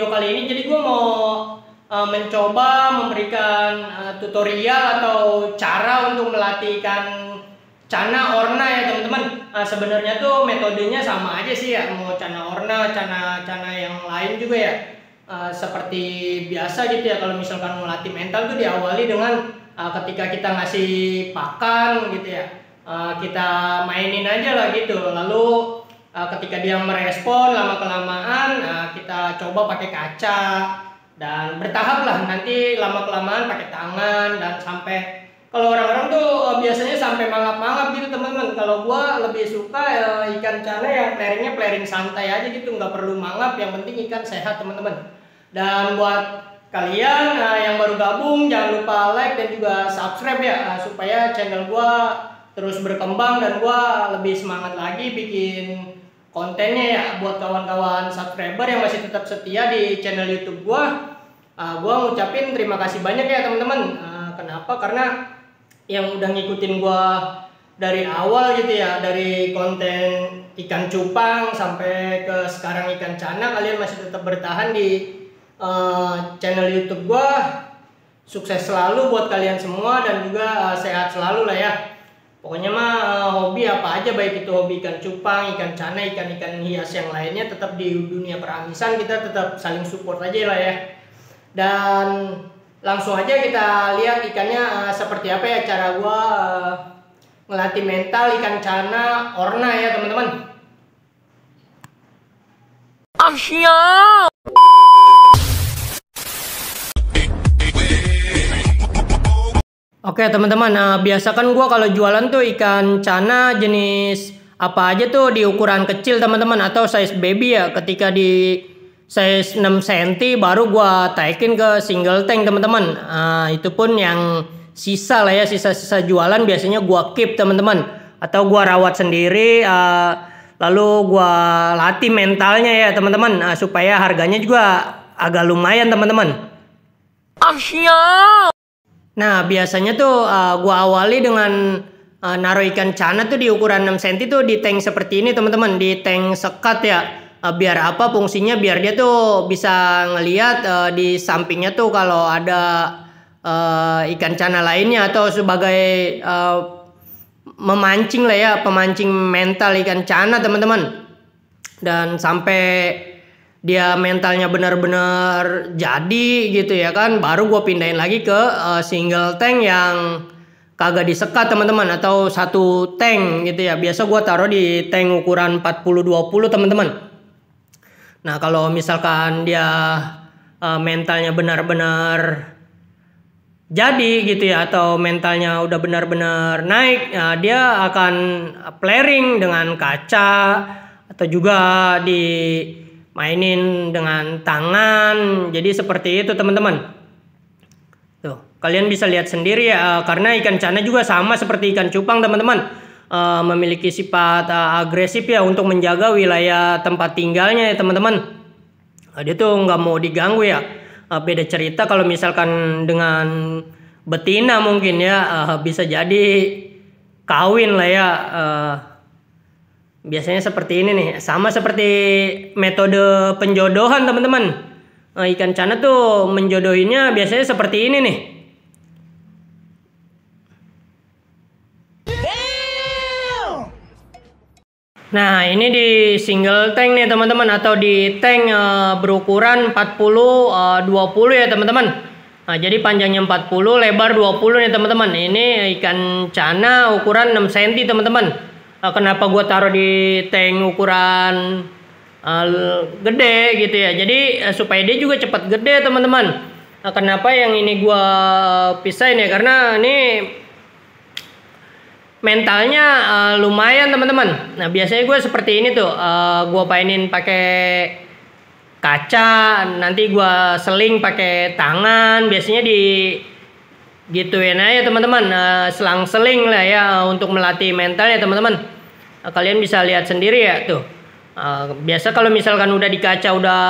video kali ini jadi gue mau mencoba memberikan tutorial atau cara untuk melatih ikan cana orna ya teman-teman. Sebenarnya tuh metodenya sama aja sih ya, mau cana orna, cana yang lain juga ya. Seperti biasa gitu ya, kalau misalkan melatih mental tuh diawali dengan ketika kita ngasih pakan gitu ya, kita mainin aja lah gitu. Lalu ketika dia merespon lama kelamaan, kita coba pakai kaca dan bertahap lah, nanti lama kelamaan pakai tangan dan sampai, kalau orang-orang tuh biasanya sampai mangap-mangap gitu teman-teman. Kalau gua lebih suka ikan cana yang pelaringnya pelaring santai aja gitu, nggak perlu mangap, yang penting ikan sehat teman-teman. Dan buat kalian yang baru gabung, jangan lupa like dan juga subscribe ya, supaya channel gua terus berkembang dan gua lebih semangat lagi bikin kontennya ya. Buat kawan-kawan subscriber yang masih tetap setia di channel YouTube gua ngucapin terima kasih banyak ya teman-teman. Kenapa? Karena yang udah ngikutin gua dari awal gitu ya, dari konten ikan cupang sampai ke sekarang ikan cana, kalian masih tetap bertahan di channel YouTube gua. Sukses selalu buat kalian semua dan juga sehat selalu lah ya. Pokoknya mah hobi apa aja, baik itu hobi ikan cupang, ikan cana, ikan-ikan hias yang lainnya, tetap di dunia peramisan kita tetap saling support aja lah ya. Dan langsung aja kita lihat ikannya seperti apa ya, cara gua ngelatih mental ikan cana orna ya teman-teman. Asia. Oke teman-teman, biasa kan gue kalau jualan tuh ikan cana jenis apa aja tuh di ukuran kecil teman-teman, atau size baby ya. Ketika di size 6 cm baru gue taikin ke single tank teman-teman. Itu pun yang sisa lah ya, sisa-sisa jualan biasanya gue keep teman-teman, atau gue rawat sendiri. Lalu gue latih mentalnya ya teman-teman, supaya harganya juga agak lumayan teman-teman. Asia. Nah biasanya tuh gua awali dengan naruh ikan cana tuh di ukuran 6 cm tuh di tank seperti ini teman-teman, di tank sekat ya. Biar apa fungsinya? Biar dia tuh bisa ngelihat di sampingnya tuh kalau ada ikan cana lainnya, atau sebagai memancing lah ya, pemancing mental ikan cana teman-teman. Dan sampai dia mentalnya benar-benar jadi gitu ya kan, baru gue pindahin lagi ke single tank yang kagak disekat teman-teman, atau satu tank gitu ya. Biasa gue taruh di tank ukuran 40-20 teman-teman. Nah kalau misalkan dia mentalnya benar-benar jadi gitu ya, atau mentalnya udah benar-benar naik, dia akan flaring dengan kaca, atau juga mainin dengan tangan. Jadi seperti itu teman-teman. Tuh, kalian bisa lihat sendiri ya, karena ikan cana juga sama seperti ikan cupang teman-teman, memiliki sifat agresif ya untuk menjaga wilayah tempat tinggalnya ya teman-teman. Dia tuh nggak mau diganggu ya. Beda cerita kalau misalkan dengan betina, mungkin ya bisa jadi kawin lah ya. Biasanya seperti ini nih, sama seperti metode penjodohan teman-teman. Ikan cana tuh menjodohinya biasanya seperti ini nih. Nah ini di single tank nih teman-teman, atau di tank berukuran 40-20 ya teman-teman. Jadi panjangnya 40, lebar 20 nih teman-teman. Ini ikan cana ukuran 6 cm teman-teman. Kenapa gue taruh di tank ukuran gede gitu ya, jadi supaya dia juga cepat gede teman-teman. Kenapa yang ini gue pisahin ya, karena ini mentalnya lumayan teman-teman. Nah biasanya gue seperti ini tuh, gue painin pakai kaca, nanti gue seling pakai tangan. Biasanya di gituin aja teman-teman, selang seling lah ya untuk melatih mentalnya teman-teman. Kalian bisa lihat sendiri ya tuh. Biasa kalau misalkan udah di kaca udah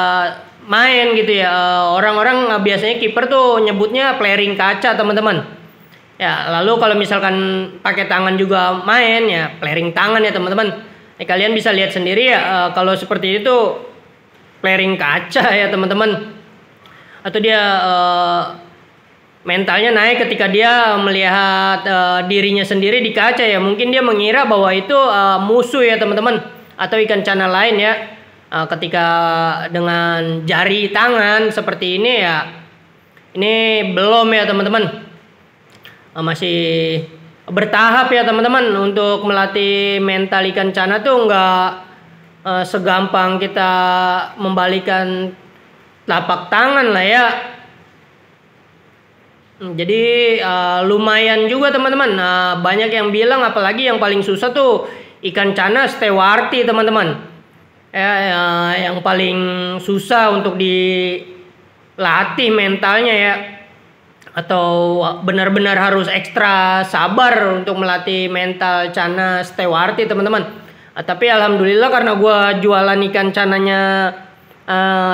main gitu ya, orang-orang biasanya kiper tuh nyebutnya flaring kaca teman-teman. Ya lalu kalau misalkan pakai tangan juga main ya flaring tangan ya teman-teman. Kalian bisa lihat sendiri ya, kalau seperti itu flaring kaca ya teman-teman, atau dia mentalnya naik ketika dia melihat dirinya sendiri di kaca ya. Mungkin dia mengira bahwa itu musuh ya teman-teman, atau ikan cana lain ya. Ketika dengan jari tangan seperti ini ya, ini belum ya teman-teman, masih bertahap ya teman-teman. Untuk melatih mental ikan cana tuh nggak segampang kita membalikan telapak tangan lah ya. Jadi lumayan juga teman-teman. Banyak yang bilang, apalagi yang paling susah tuh ikan cana stewarti teman-teman. Yang paling susah untuk dilatih mentalnya ya. Atau benar-benar harus ekstra sabar untuk melatih mental cana stewarti teman-teman. Tapi alhamdulillah karena gue jualan ikan cananya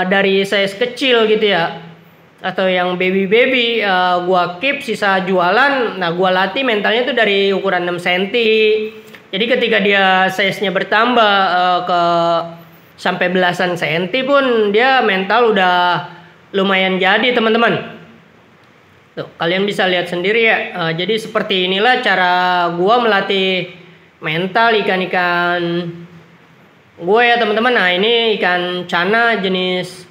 dari size kecil gitu ya, atau yang baby gua keep sisa jualan. Nah, gua latih mentalnya tuh dari ukuran 6 cm. Jadi ketika dia size-nya bertambah ke sampai belasan senti pun dia mental udah lumayan jadi teman-teman. Tuh, kalian bisa lihat sendiri ya. Jadi seperti inilah cara gua melatih mental ikan-ikan gue ya teman-teman. Nah, ini ikan cana jenis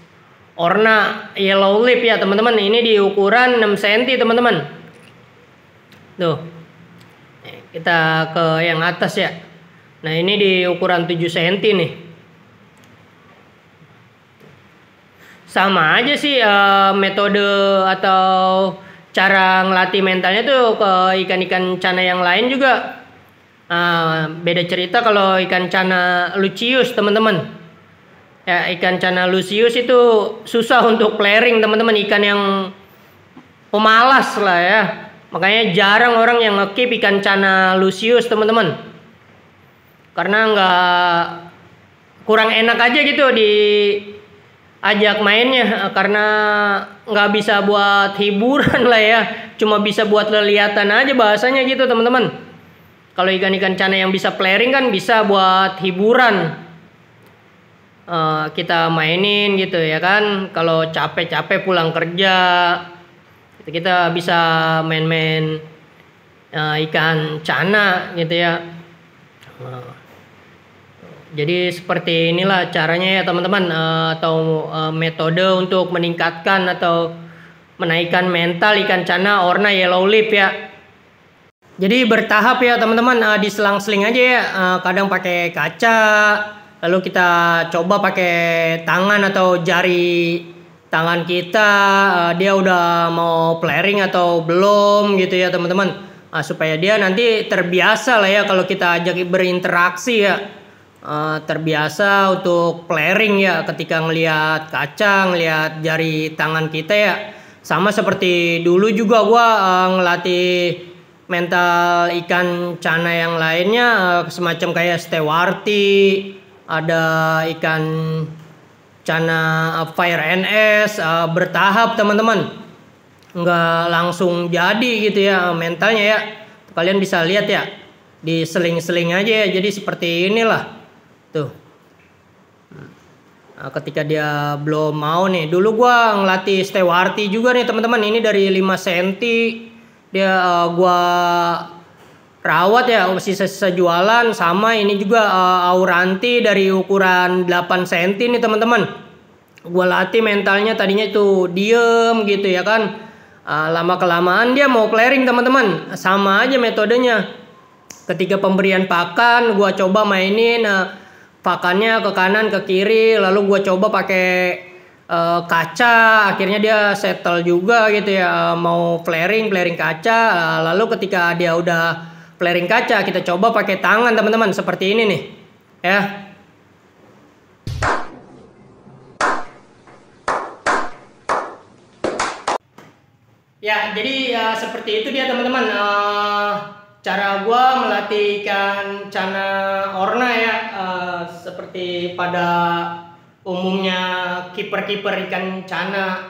Orna yellow lip ya teman-teman. Ini di ukuran 6 cm teman-teman. Tuh. Kita ke yang atas ya. Nah, ini di ukuran 7 cm nih. Sama aja sih metode atau cara ngelatih mentalnya tuh ke ikan-ikan cana yang lain juga. Beda cerita kalau ikan cana lucius teman-teman. Ya, ikan cana lucius itu susah untuk flaring teman-teman, ikan yang pemalas lah ya. Makanya jarang orang yang nge-keep ikan cana lucius teman-teman. Karena kurang enak aja gitu diajak mainnya, karena nggak bisa buat hiburan lah ya. Cuma bisa buat lelihatan aja bahasanya gitu teman-teman. Kalau ikan-ikan cana yang bisa flaring kan bisa buat hiburan. Kita mainin gitu ya kan. Kalau capek-capek pulang kerja, kita bisa main-main ikan cana gitu ya. Jadi seperti inilah caranya ya teman-teman, atau metode untuk meningkatkan atau menaikkan mental ikan cana Orna yellow lip ya. Jadi bertahap ya teman-teman, diselang-seling aja ya. Kadang pakai kaca, lalu kita coba pakai tangan atau jari tangan kita, dia udah mau flaring atau belum gitu ya teman-teman. Supaya dia nanti terbiasa lah ya kalau kita ajak berinteraksi ya. Terbiasa untuk flaring ya ketika ngelihat kaca, ngelihat jari tangan kita ya. Sama seperti dulu juga gua ngelatih mental ikan cana yang lainnya, semacam kayak stewarti, ada ikan cana fire NS, bertahap teman-teman, nggak langsung jadi gitu ya mentalnya ya. Kalian bisa lihat ya, diseling-seling aja ya. Jadi seperti inilah tuh. Ketika dia belum mau nih, dulu gua ngelatih stewarti juga nih teman-teman. Ini dari 5 cm dia gua rawat ya, sisa-sisa jualan. Sama ini juga auranti dari ukuran 8 cm nih teman-teman. Gua latih mentalnya, tadinya itu diem gitu ya kan. Lama kelamaan dia mau flaring teman-teman. Sama aja metodenya. Ketika pemberian pakan, gua coba mainin pakannya ke kanan ke kiri, lalu gua coba pakai kaca, akhirnya dia settle juga gitu ya, mau flaring kaca. Lalu ketika dia udah flaring kaca, kita coba pakai tangan teman-teman, seperti ini nih ya. Ya, jadi ya seperti itu dia teman-teman, cara gua melatih ikan cana Orna ya. Seperti pada umumnya kiper-kiper ikan cana,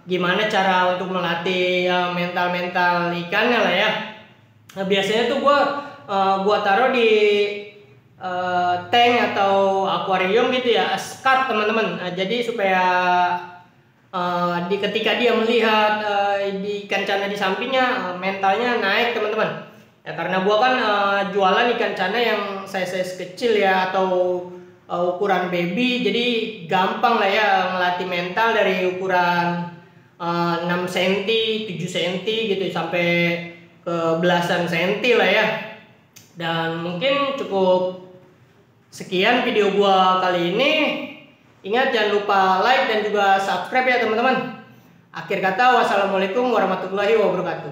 gimana cara untuk melatih mental-mental ikannya lah ya. Nah, biasanya tuh gua taruh di tank atau akuarium gitu ya, skat teman-teman. Jadi supaya ketika dia melihat di ikan cana di sampingnya, mentalnya naik teman-teman. Ya, karena gua kan jualan ikan cana yang size kecil ya, atau ukuran baby, jadi gampang lah ya ngelatih mental dari ukuran 6 cm, 7 cm gitu sampai ke belasan senti lah ya. Dan mungkin cukup sekian video gua kali ini. Ingat, jangan lupa like dan juga subscribe ya teman-teman. Akhir kata, wassalamualaikum warahmatullahi wabarakatuh.